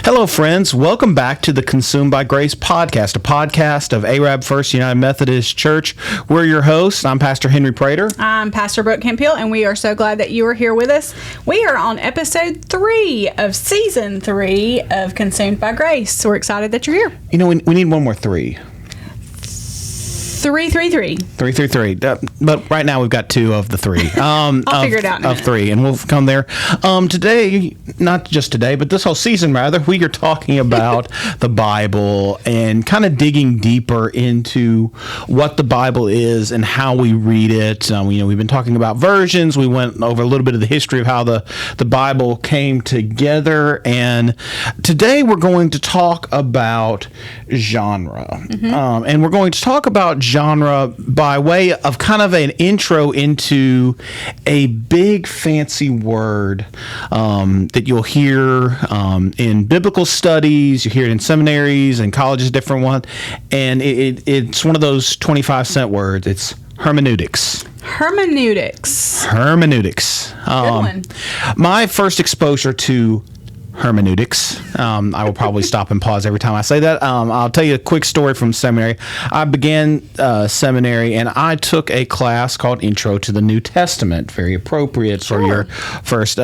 Hello, friends. Welcome back to the Consumed by Grace podcast, a podcast of Arab First United Methodist Church. We're your hosts. I'm Pastor Henry Prater. I'm Pastor Brooke Hemphill, and we are so glad that you are here with us. We are on episode 3 of season 3 of Consumed by Grace. So we're excited that you're here. You know, we need one more 3. 333. 333. But right now we've got 2 of the 3. I'll figure it out in a Of minute. 3, and we'll come there. Today, not just today, but this whole season, rather, we are talking about the Bible and kind of digging deeper into what the Bible is and how we read it. We've been talking about versions. We went over a little bit of the history of how the Bible came together. And today we're going to talk about genre. And we're going to talk about genre by way of kind of an intro into a big fancy word that you'll hear in biblical studies. You hear it in seminaries and colleges, different ones, and it's one of those 25-cent words. It's hermeneutics. Hermeneutics. Good one. My first exposure to hermeneutics. I will probably stop and pause every time I say that. I'll tell you a quick story from seminary. I began seminary and I took a class called Intro to the New Testament. Very appropriate for your first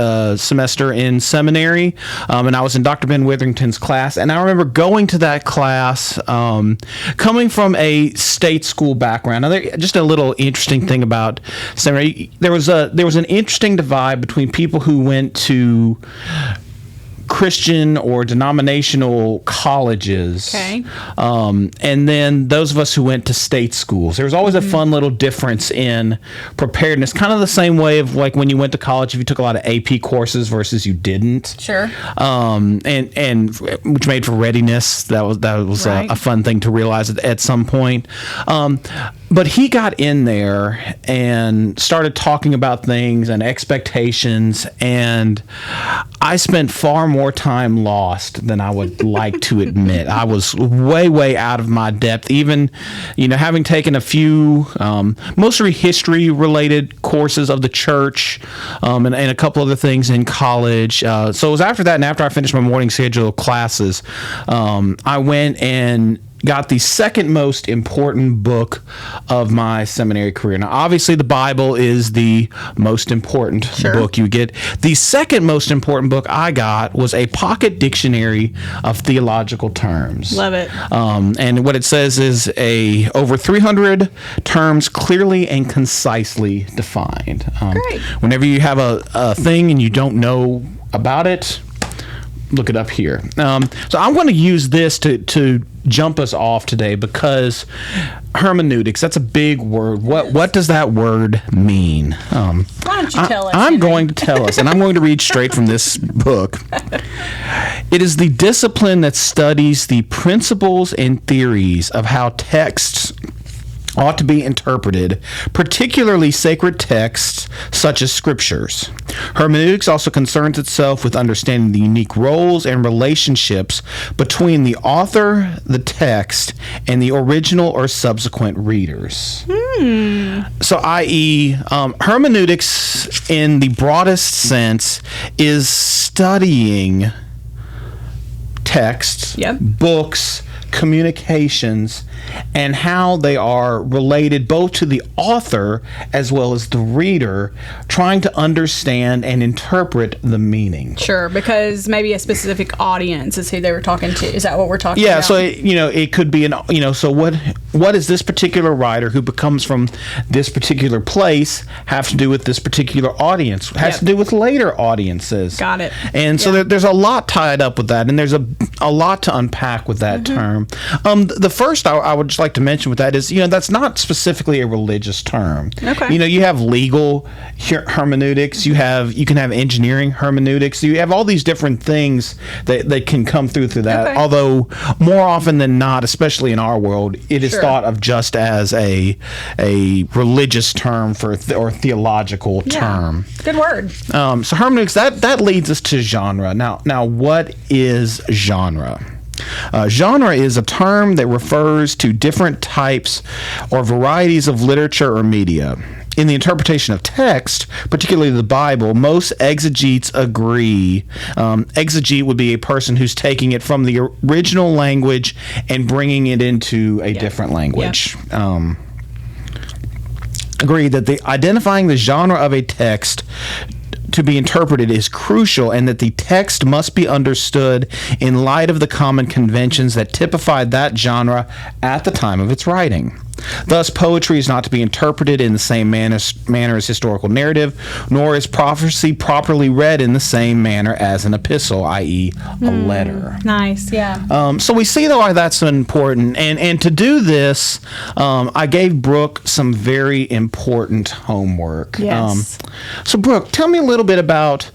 semester in seminary. And I was in Dr. Ben Witherington's class. And I remember going to that class, coming from a state school background. Now, just a little interesting thing about seminary. There was an interesting divide between people who went to Christian or denominational colleges, and then those of us who went to state schools. There was always a fun little difference in preparedness, kind of the same way of like when you went to college, if you took a lot of AP courses versus you didn't. Sure. And which made for readiness. That was Right. a fun thing to realize at some point. But he got in there and started talking about things and expectations, and I spent far more time lost than I would like to admit. I was way out of my depth, even, having taken a few mostly history-related courses of the church and a couple other things in college. So it was after that, and after I finished my morning schedule of classes, I went and got the second most important book of my seminary career. Now, obviously, the Bible is the most important book you get. The second most important book I got was a pocket dictionary of theological terms. Love it. And what it says is over 300 terms clearly and concisely defined. Great. Whenever you have a thing and you don't know about it, look it up here. So I'm going to use this to jump us off today, because hermeneutics, that's a big word. What does that word mean? Why don't you tell us? I'm Henry? going to tell us, and I'm going to read straight from this book. It is the discipline that studies the principles and theories of how texts ought to be interpreted, particularly sacred texts such as scriptures. Hermeneutics also concerns itself with understanding the unique roles and relationships between the author, the text, and the original or subsequent readers. So, i.e., hermeneutics in the broadest sense is studying texts, books, communications, and how they are related both to the author as well as the reader, trying to understand and interpret the meaning. Sure, because maybe a specific audience is who they were talking to. Is that what we're talking about? Yeah, so it could be so what is this particular writer who becomes from this particular place have to do with this particular audience? Has to do with later audiences. Got it. And so there's a lot tied up with that, and there's a lot to unpack with that term. The first I would just like to mention with that is, that's not specifically a religious term. Okay. You have legal hermeneutics, you can have engineering hermeneutics, you have all these different things that can come through that. Okay. Although more often than not, especially in our world, it is thought of just as a religious term or theological term. Good word. So hermeneutics, that leads us to genre. Now what is genre? Genre is a term that refers to different types or varieties of literature or media. In the interpretation of text, particularly the Bible, most exegetes agree. Exegete would be a person who's taking it from the original language and bringing it into a different language. Agree that identifying the genre of a text to be interpreted is crucial, and that the text must be understood in light of the common conventions that typified that genre at the time of its writing. Thus, poetry is not to be interpreted in the same manner as historical narrative, nor is prophecy properly read in the same manner as an epistle, i.e., a letter. Nice, yeah. So we see why that's important, and to do this, I gave Brooke some very important homework. Yes. So Brooke, tell me a little bit about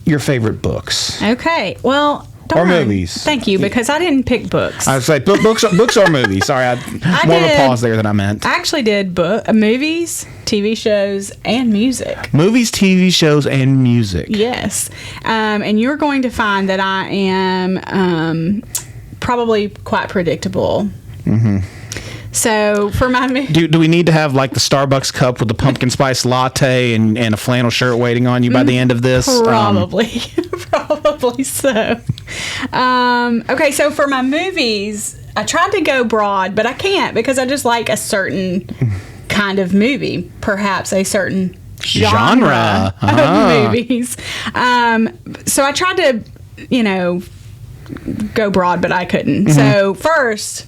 your favorite books. Okay, well... Or darn. movies. Thank you, because I didn't pick books. I was like, books or movies. Sorry, I more of a pause there than I meant. I actually did movies, TV shows, and music. Movies, TV shows, and music. Yes. And you're going to find that I am probably quite predictable. Mm-hmm. So for my do we need to have like the Starbucks cup with the pumpkin spice latte and a flannel shirt waiting on you by the end of this? Probably. Probably so. Okay, so for my movies, I tried to go broad, but I can't because I just like a certain kind of movie, perhaps a certain genre of movies. So I tried to, go broad, but I couldn't. Mm-hmm. So first,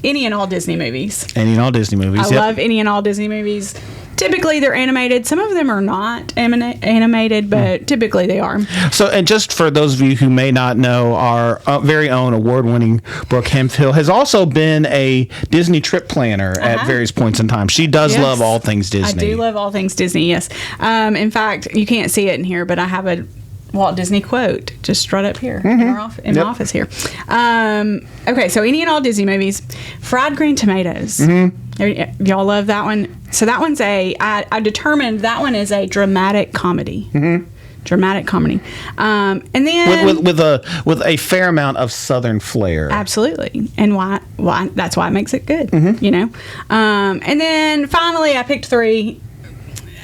any and all Disney movies. Any and all Disney movies. I love any and all Disney movies. Typically, they're animated. Some of them are not animated, but typically they are. So, and just for those of you who may not know, our very own award-winning Brooke Hemphill has also been a Disney trip planner at various points in time. She does love all things Disney. I do love all things Disney, yes. In fact, you can't see it in here, but I have a Walt Disney quote just right up here in my office here. Okay, so any and all Disney movies. Fried Green Tomatoes. Y'all love that one. So that one's I determined that one is a dramatic comedy. Dramatic comedy. And then with a fair amount of Southern flair. Absolutely. And why that's why it makes it good, And then finally I picked 3,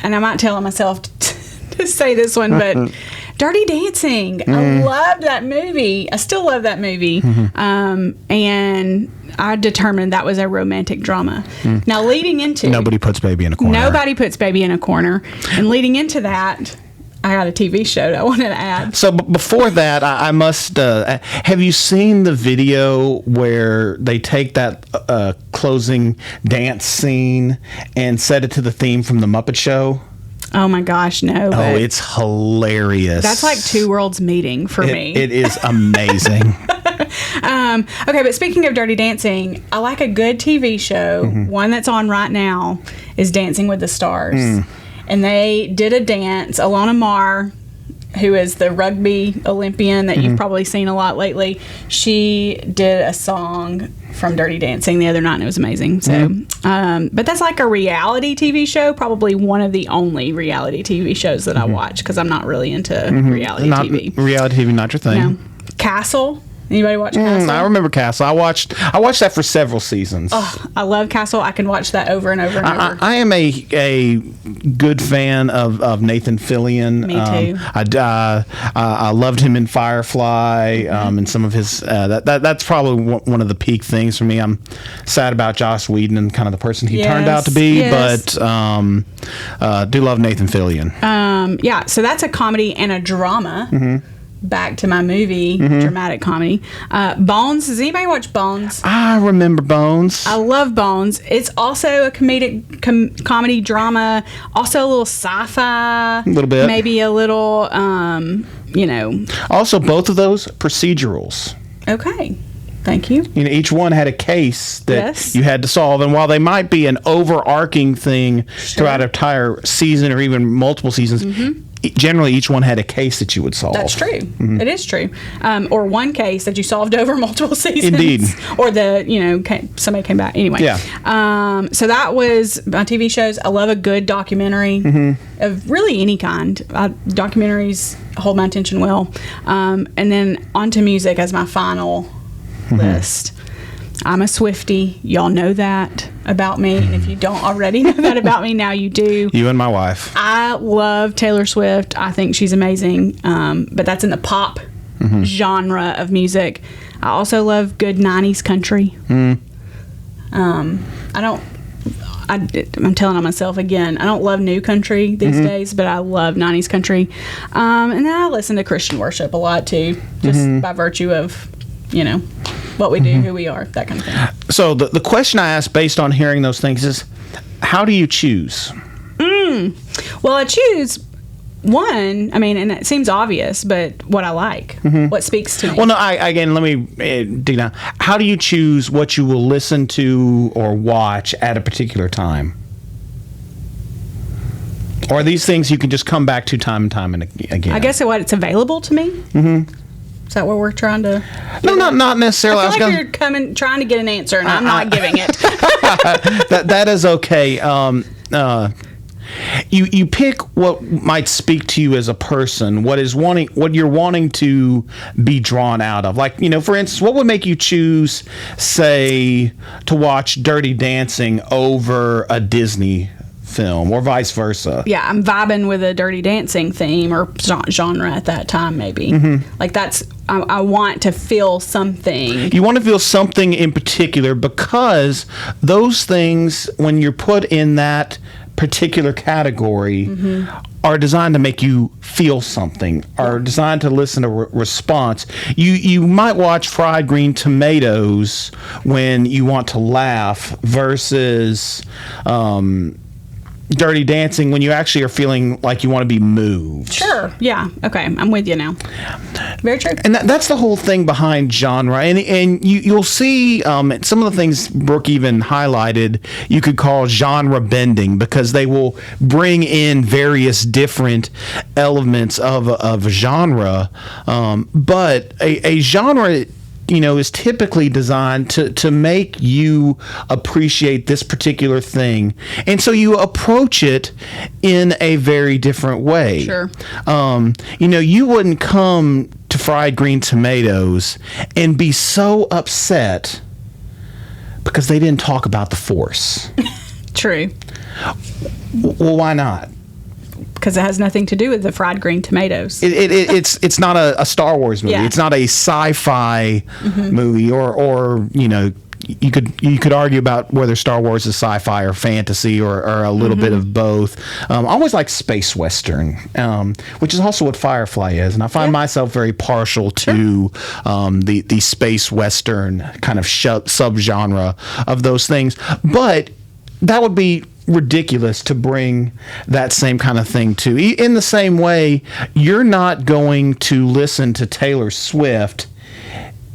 and I might tell myself to say this one, but Dirty Dancing. I loved that movie. I still love that movie. And I determined that was a romantic drama. Now, leading into... Nobody puts baby in a corner. Nobody puts baby in a corner. And leading into that, I got a TV show that I wanted to add. So before that, I must... have you seen the video where they take that closing dance scene and set it to the theme from The Muppet Show? Oh my gosh, no. Oh, it's hilarious. That's like two worlds meeting for me. It is amazing. Okay, but speaking of Dirty Dancing, I like a good TV show. One that's on right now is Dancing with the Stars. And they did a dance. Alona Marr, who is the rugby Olympian that you've probably seen a lot lately, she did a song from Dirty Dancing the other night, and it was amazing. So, but that's like a reality TV show, probably one of the only reality TV shows that I watch, because I'm not really into reality TV. Reality TV, not your thing. No. Castle. Anybody watch Castle? I remember Castle. I watched that for several seasons. Oh, I love Castle. I can watch that over and over and over. I am a good fan of Nathan Fillion. Me too. I loved him in Firefly and some of his. That's probably one of the peak things for me. I'm sad about Joss Whedon and kind of the person he turned out to be, but do love Nathan Fillion. Yeah, so that's a comedy and a drama. Back to my movie, dramatic comedy. Bones. Does anybody watch Bones? I remember Bones. I love Bones. It's also a comedic comedy drama. Also a little sci-fi. A little bit. Maybe a little, Also, both of those procedurals. Okay. Thank you. Each one had a case that you had to solve, and while they might be an overarching thing throughout an entire season or even multiple seasons, generally each one had a case that you would solve. That's true. It is true. Or one case that you solved over multiple seasons. Indeed. Or somebody came back. Anyway. Yeah. So that was my TV shows. I love a good documentary of really any kind. Documentaries hold my attention well. And then on to music as my final list. I'm a Swiftie. Y'all know that about me. And if you don't already know that about me, now you do. You and my wife. I love Taylor Swift. I think she's amazing. But that's in the pop genre of music. I also love good 90s country. I'm telling on myself again, I don't love new country these days, but I love 90s country. And then I listen to Christian worship a lot too, just by virtue of, what we do, who we are, that kind of thing. So the question I asked based on hearing those things is, how do you choose? Well, I choose one, and it seems obvious, but what I like, what speaks to me. Well, no, let me dig down. How do you choose what you will listen to or watch at a particular time? Or are these things you can just come back to time and time and again? I guess it's available to me. Is that what we're trying to? No, not necessarily. I feel like you're trying to get an answer, and I'm not giving it. That is okay. You pick what might speak to you as a person, what you're wanting to be drawn out of. Like, for instance, what would make you choose, say, to watch Dirty Dancing over a Disney film, or vice versa? Yeah, I'm vibing with a Dirty Dancing theme or genre at that time, maybe. Like I want to feel something. You want to feel something in particular, because those things, when you're put in that particular category, are designed to make you feel something, are designed to listen to response. You might watch Fried Green Tomatoes when you want to laugh versus Dirty Dancing when you actually are feeling like you want to be moved. Sure. Yeah. Okay. I'm with you now. Very true. And that's the whole thing behind genre. And you'll see some of the things Brooke even highlighted you could call genre bending, because they will bring in various different elements of a genre. But a genre, is typically designed to make you appreciate this particular thing. And so you approach it in a very different way. Sure. You wouldn't come to Fried Green Tomatoes and be so upset because they didn't talk about the Force. True. Well, why not? Because it has nothing to do with the fried green tomatoes. It's not a Star Wars movie. Yeah. It's not a sci-fi movie, or you could argue about whether Star Wars is sci-fi or fantasy or a little bit of both. I always like space western, which is also what Firefly is, and I find myself very partial to the space western kind of subgenre of those things. But that would be ridiculous to bring that same kind of thing to. In the same way, you're not going to listen to Taylor Swift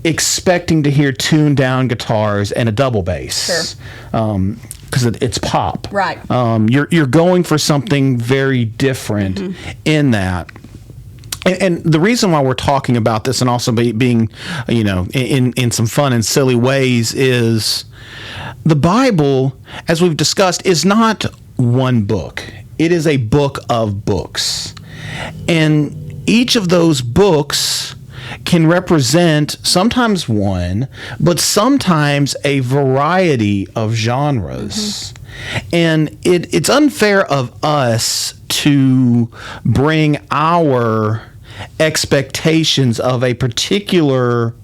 expecting to hear tuned down guitars and a double bass. Sure. Because it's pop. Right. You're going for something very different in that. And the reason why we're talking about this, and also being, in some fun and silly ways, is the Bible, as we've discussed, is not one book. It is a book of books. And each of those books can represent sometimes one, but sometimes a variety of genres. And it's unfair of us to bring our expectations of a particular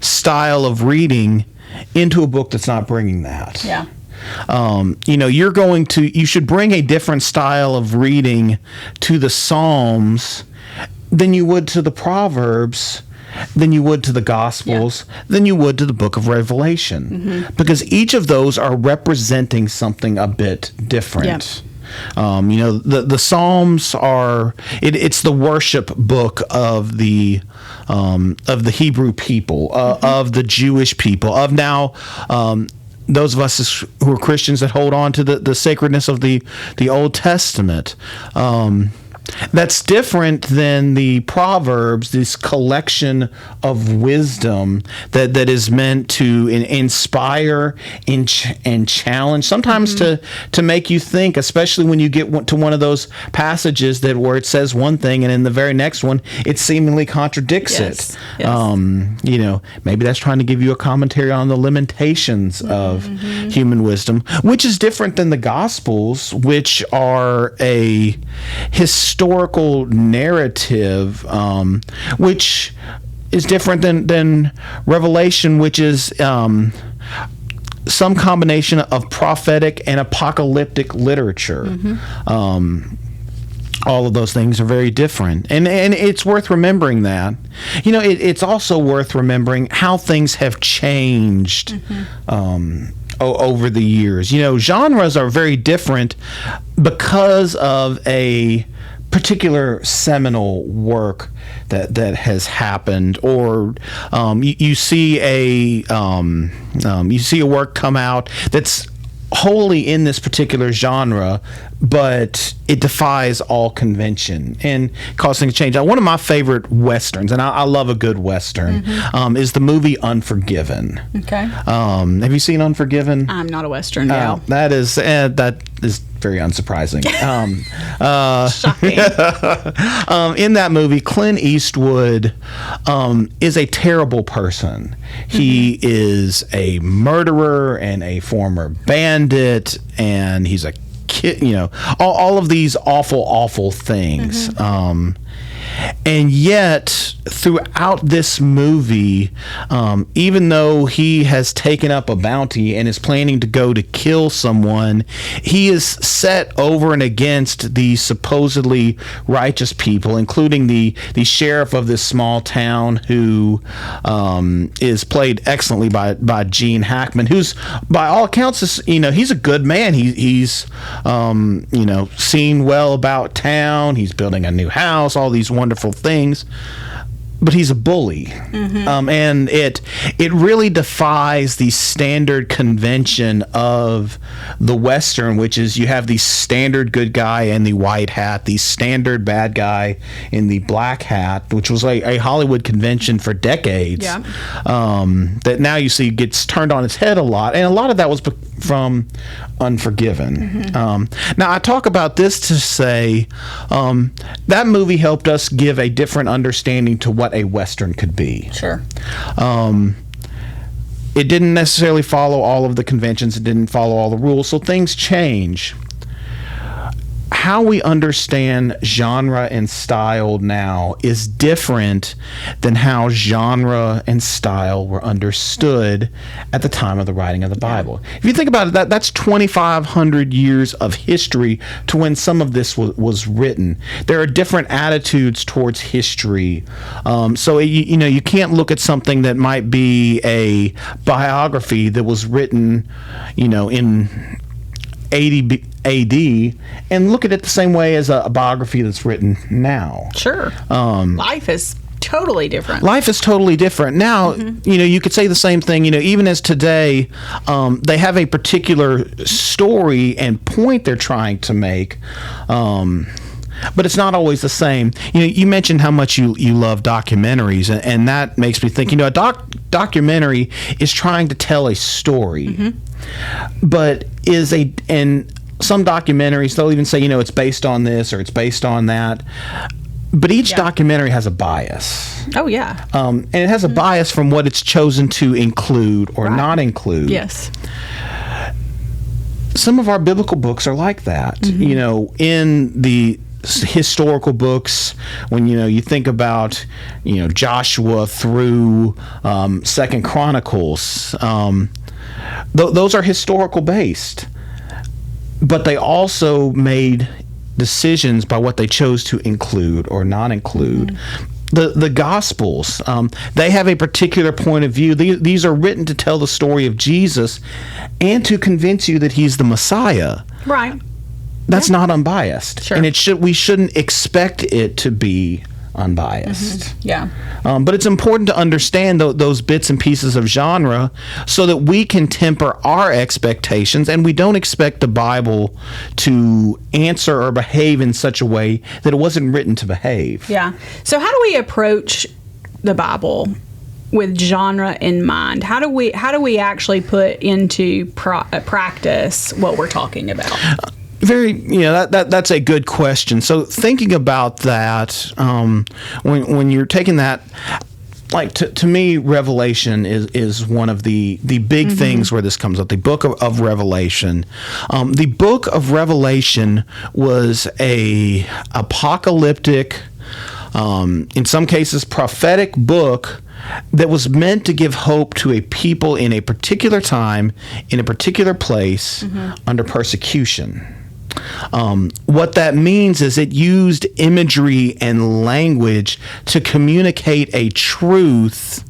style of reading into a book that's not bringing that. Yeah. You should bring a different style of reading to the Psalms than you would to the Proverbs, than you would to the Gospels, than you would to the book of Revelation. Because each of those are representing something a bit different. The Psalms are it's the worship book of the Hebrew people, of the Jewish people, of now those of us who are Christians that hold on to the sacredness of the Old Testament. That's different than the Proverbs, this collection of wisdom that is meant to inspire and challenge, sometimes to make you think, especially when you get to one of those passages where it says one thing and in the very next one it seemingly contradicts it. Yes. Maybe that's trying to give you a commentary on the limitations of human wisdom, which is different than the Gospels, which are a historical narrative, which is different than Revelation, which is some combination of prophetic and apocalyptic literature. All of those things are very different, and it's worth remembering that. It's also worth remembering how things have changed over the years. Genres are very different because of a particular seminal work that has happened, or you see a work come out that's wholly in this particular genre, but it defies all convention and causes things to change. One of my favorite westerns, and I love a good western, is the movie Unforgiven. Okay. Have you seen Unforgiven? I'm not a western gal. That is very unsurprising. Shocking. In that movie, Clint Eastwood is a terrible person. He is a murderer and a former bandit, and he's a kid. All of these awful things. And yet, throughout this movie, even though he has taken up a bounty and is planning to go to kill someone, he is set over and against the supposedly righteous people, including the sheriff of this small town, who is played excellently by Gene Hackman, who's, by all accounts, he's a good man. He's seen well about town. He's building a new house, all these wonderful things, but he's a bully. And it really defies the standard convention of the Western, which is you have the standard good guy in the white hat, the standard bad guy in the black hat, which was a Hollywood convention for decades. That now you see gets turned on its head a lot, and a lot of that was from Unforgiven. Now, I talk about this to say that movie helped us give a different understanding to what a Western could be. Sure. It didn't necessarily follow all of the conventions. It didn't follow all the rules, so things change. How we understand genre and style now is different than how genre and style were understood at the time of the writing of the Bible. If you think about it, that's 2,500 years of history to when some of this was written. There are different attitudes towards history. So you can't look at something that might be a biography that was written, in 80 AD and look at it the same way as a biography that's written now. Sure. Life is totally different. Life is totally different. Now, you could say the same thing, even as today, they have a particular story and point they're trying to make. But it's not always the same. You mentioned how much you love documentaries, and that makes me think, a documentary is trying to tell a story, but and some documentaries, they'll even say, it's based on this or it's based on that. But each documentary has a bias. Oh, yeah. And it has a bias from what it's chosen to include or not include. Yes. Some of our biblical books are like that. In the historical books, when you think about Joshua through 2nd Chronicles, those are historical based, but they also made decisions by what they chose to include or not include. The Gospels, they have a particular point of view. These are written to tell the story of Jesus and to convince you that he's the Messiah. Right. That's not unbiased. Sure. And we shouldn't expect it to be unbiased. Yeah. But it's important to understand those bits and pieces of genre so that we can temper our expectations and we don't expect the Bible to answer or behave in such a way that it wasn't written to behave. Yeah. So how do we approach the Bible with genre in mind? How do we actually put into practice what we're talking about? That's a good question. So thinking about that, when you're taking that, like to me, Revelation is one of the big things where this comes up. The book of Revelation. The book of Revelation was a apocalyptic, in some cases prophetic book that was meant to give hope to a people in a particular time, in a particular place, under persecution. What that means is it used imagery and language to communicate a truth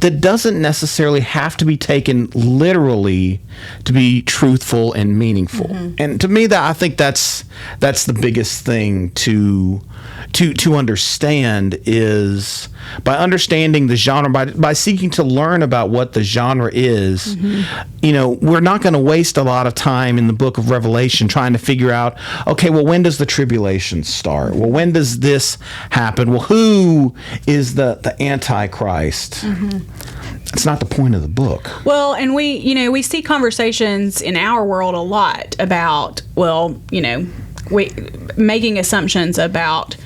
that doesn't necessarily have to be taken literally to be truthful and meaningful. And to me, I think that's the biggest thing to understand is by understanding the genre, by seeking to learn about what the genre is, we're not going to waste a lot of time in the book of Revelation trying to figure out, okay, well, when does the tribulation start? Well, when does this happen? Well, who is the Antichrist? That's not the point of the book. Well, and we see conversations in our world a lot about, we making assumptions about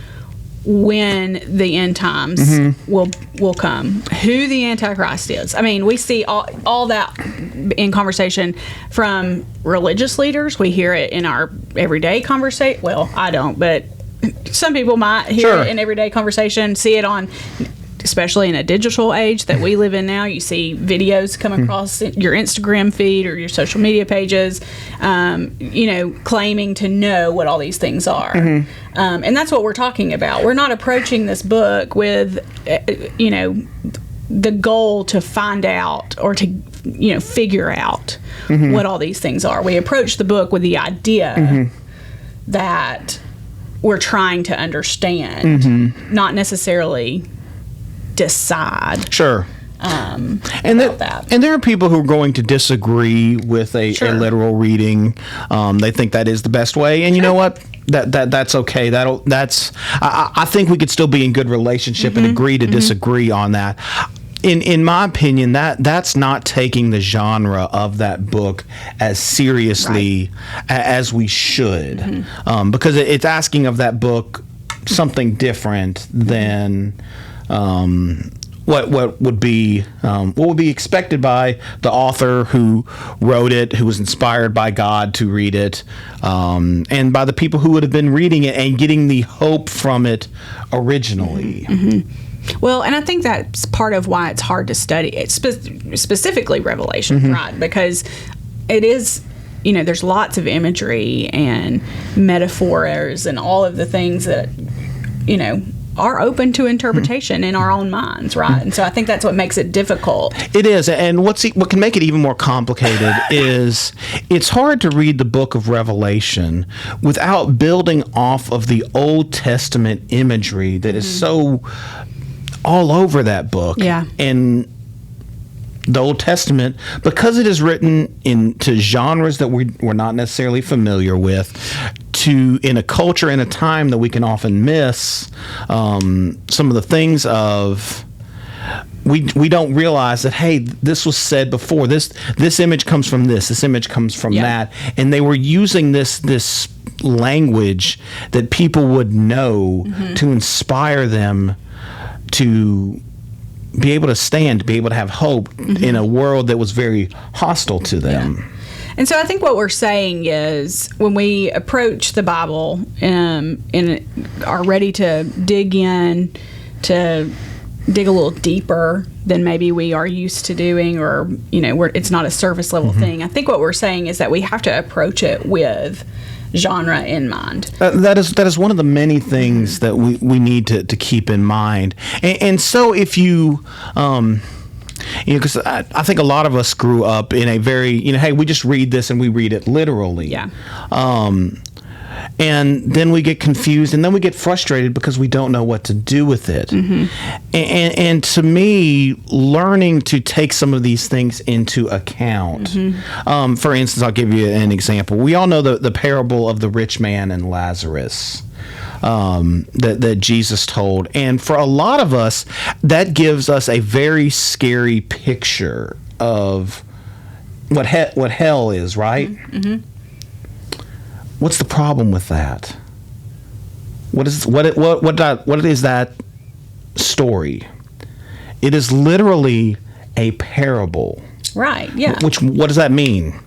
when the end times will come, who the Antichrist is. I mean, we see all that in conversation from religious leaders. We hear it in our everyday conversation. Well, I don't, but some people might hear it in everyday conversation, see it on, especially in a digital age that we live in now. You see videos come across your Instagram feed or your social media pages, claiming to know what all these things are. And that's what we're talking about. We're not approaching this book with, the goal to find out or to, figure out what all these things are. We approach the book with the idea that we're trying to understand, not necessarily decide. Sure. And there are people who are going to disagree with a literal reading. They think that is the best way, and you know what? That's okay. I think we could still be in good relationship and agree to disagree on that. In my opinion, that's not taking the genre of that book as seriously as we should, because it's asking of that book something different than what would be expected by the author who wrote it, who was inspired by God to read it, and by the people who would have been reading it and getting the hope from it originally. Well, and I think that's part of why it's hard to study it, specifically Revelation, right? Because it is, there's lots of imagery and metaphors and all of the things that, are open to interpretation in our own minds, right? And so I think that's what makes it difficult. It is, and what can make it even more complicated is it's hard to read the book of Revelation without building off of the Old Testament imagery that is so all over that book. Yeah. And the Old Testament, because it is written into genres that we're not necessarily familiar with, in a culture and a time that we can often miss some of the things of. We don't realize that, hey, this was said before. This image comes from this. This image comes from that, and they were using this language that people would know to inspire them to be able to stand, to be able to have hope in a world that was very hostile to them. Yeah. And so I think what we're saying is when we approach the Bible and are ready to dig in, to dig a little deeper than maybe we are used to doing, or, it's not a surface level thing. I think what we're saying is that we have to approach it with genre in mind. That is one of the many things that we need to keep in mind. And so if you, because I think a lot of us grew up in a very, hey, we just read this and we read it literally. Yeah. And then we get confused, and then we get frustrated because we don't know what to do with it. And to me, learning to take some of these things into account. For instance, I'll give you an example. We all know the parable of the rich man and Lazarus. That Jesus told, and for a lot of us, that gives us a very scary picture of what hell is, right? What's the problem with that? What is that story? It is literally a parable. Right. Yeah. What does that mean?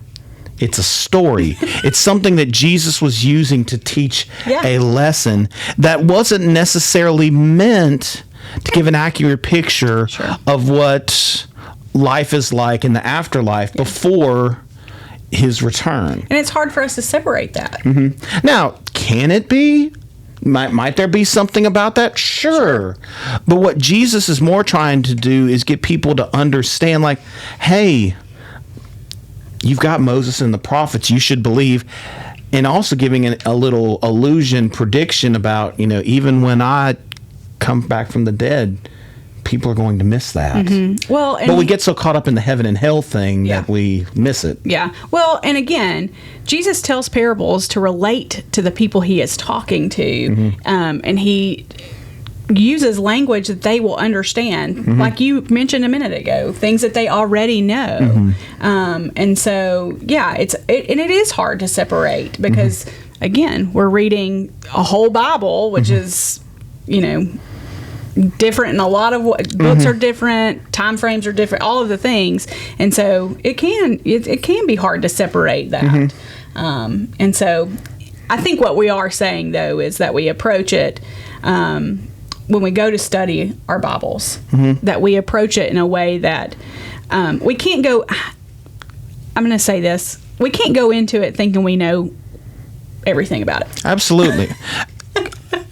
It's a story. It's something that Jesus was using to teach a lesson that wasn't necessarily meant to give an accurate picture of what life is like in the afterlife before his return. And it's hard for us to separate that. Now, can it be? Might there be something about that? Sure. But what Jesus is more trying to do is get people to understand, like, hey, you've got Moses and the prophets, you should believe. And also giving a little prediction about, even when I come back from the dead, people are going to miss that. Well, but we get so caught up in the heaven and hell thing that we miss it. Yeah. Well, and again, Jesus tells parables to relate to the people he is talking to, and he uses language that they will understand, like you mentioned a minute ago, things that they already know. And so, it is hard to separate because, again, we're reading a whole Bible, which is, different in a lot of books are different, time frames are different, all of the things, and so it can be hard to separate that. And so I think what we are saying though is that we approach it when we go to study our Bibles, that we approach it in a way that we can't go. I'm going to say this: we can't go into it thinking we know everything about it. Absolutely.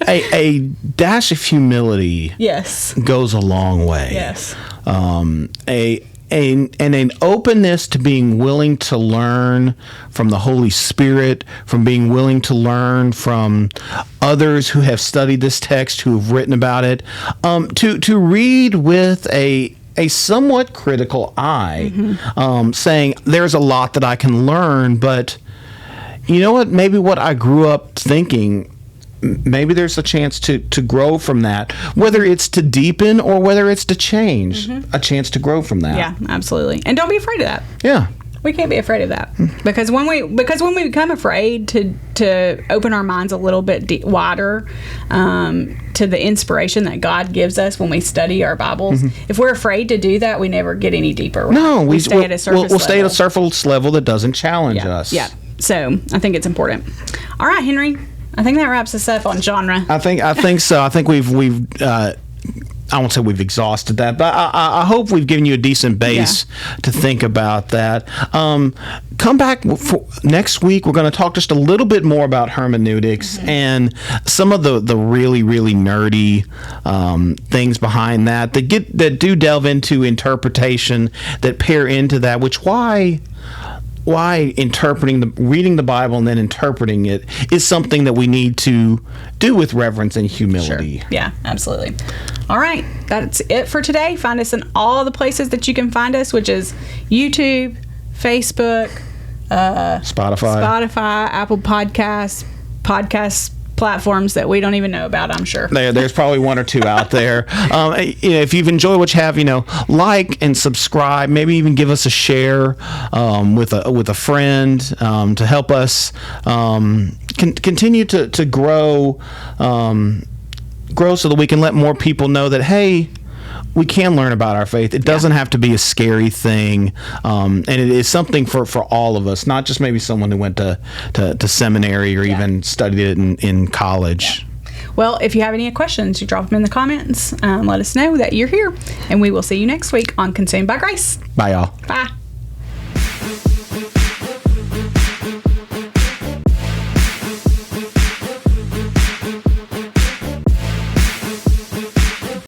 A dash of humility goes a long way. Yes. An openness to being willing to learn from the Holy Spirit, from being willing to learn from others who have studied this text, who have written about it, to read with a somewhat critical eye, saying there's a lot that I can learn, but you know what? Maybe what I grew up thinking, maybe there's a chance to grow from that, whether it's to deepen or whether it's to change, a chance to grow from that. Yeah, absolutely. And don't be afraid of that. Yeah. We can't be afraid of that because when we become afraid to open our minds a little bit wider to the inspiration that God gives us when we study our Bibles, if we're afraid to do that, we never get any deeper. Right? No, we stay at a surface level. We'll stay at a surface level that doesn't challenge us. Yeah. So I think it's important. All right, Henry. I think that wraps us up on genre. I think so. I think we've I won't say we've exhausted that, but I hope we've given you a decent base to think about that. Come back for next week. We're going to talk just a little bit more about hermeneutics and some of the really, really nerdy things behind that that do delve into interpretation, that pair into that, why reading the Bible and then interpreting it is something that we need to do with reverence and humility. Sure. Yeah, absolutely. All right, that's it for today. Find us in all the places that you can find us, which is YouTube, Facebook, Spotify, Apple Podcasts, podcast platforms that we don't even know about, I'm sure. There's probably one or two out there. If you've enjoyed what you have, like and subscribe. Maybe even give us a share with a friend to help us continue to grow, so that we can let more people know that, hey, we can learn about our faith. It doesn't have to be a scary thing, and it is something for all of us, not just maybe someone who went to seminary or even studied it in college. Yeah. Well, if you have any questions, you drop them in the comments. Let us know that you're here, and we will see you next week on Consumed by Grace. Bye, y'all. Bye.